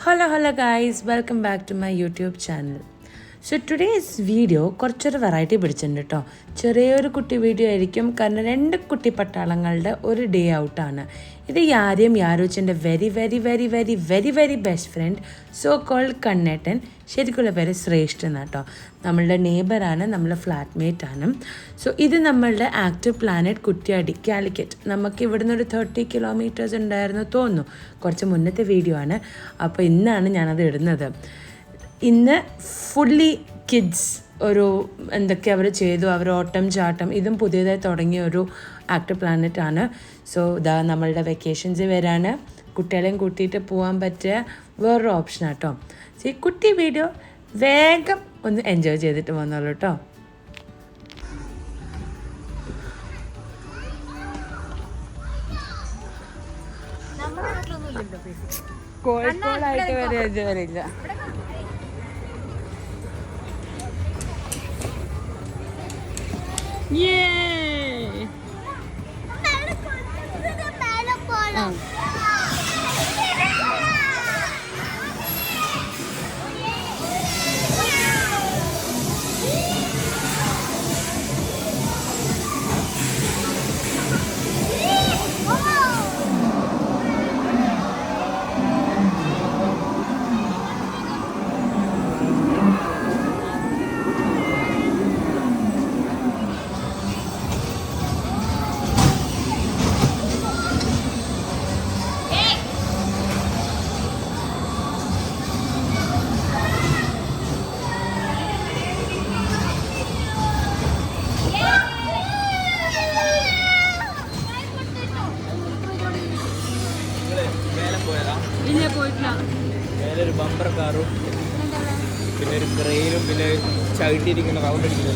Hello guys, welcome back to my YouTube channel. So today's video കുറച്ചൊരു variety പിടിച്ചിട്ടുണ്ട് കേട്ടോ. ചെറിയൊരു കുട്ടി വീഡിയോ ആയിരിക്കും, കാരണം രണ്ട് കുട്ടി പട്ടാളങ്ങളുടെ ഒരു ഡേ ഔട്ടാണ്. ഇത് യാരും യാരൂച്ചിൻ്റെ very best friend, so called കണ്ണേട്ടൻ, ശരിക്കുള്ള പേര് ശ്രേഷ്ഠ എന്നാട്ടോ. നമ്മളുടെ നെയ്ബറാണ്, നമ്മളെ ഫ്ലാറ്റ്മേറ്റ് ആണ്. സോ ഇത് നമ്മളുടെ ആക്റ്റീവ് പ്ലാനറ്റ് കുറ്റ്യാടി കാലിക്കറ്റ്. നമുക്ക് ഇവിടുന്ന് ഒരു 30 കിലോമീറ്റേഴ്സ് ഉണ്ടായിരുന്നു തോന്നുന്നു. കുറച്ച് മുന്നത്തെ വീഡിയോ ആണ്, അപ്പോൾ ഇന്നാണ് ഞാനത് ഇടുന്നത്. ഇന്ന് ഫുള്ളി കിഡ്സ് ഒരു എന്തൊക്കെ അവർ ചെയ്തു, അവർ ഓട്ടം ചാട്ടം, ഇതും പുതിയതായി തുടങ്ങിയ ഒരു ആക്റ്റീവ് പ്ലാനറ്റ് ആണ്. സോ ഇതാ നമ്മളുടെ വെക്കേഷൻസ് വരാണ്, കുട്ടികളെയും കൂട്ടിയിട്ട് പോകാൻ പറ്റിയ വേറൊരു ഓപ്ഷനാട്ടോ. സോ ഈ കുട്ടി വീഡിയോ വേഗം ഒന്ന് എൻജോയ് ചെയ്തിട്ട് വന്നോളൂ കേട്ടോ. കോഴിക്കോടായിട്ട് വരെ വരില്ല. മേലൊരു ബമ്പർ കാറും പിന്നെ ഒരു ക്രെയിനും പിന്നെ ചവിട്ടിയിരിക്കുന്ന റൗണ്ട് അടിക്കുന്നത്.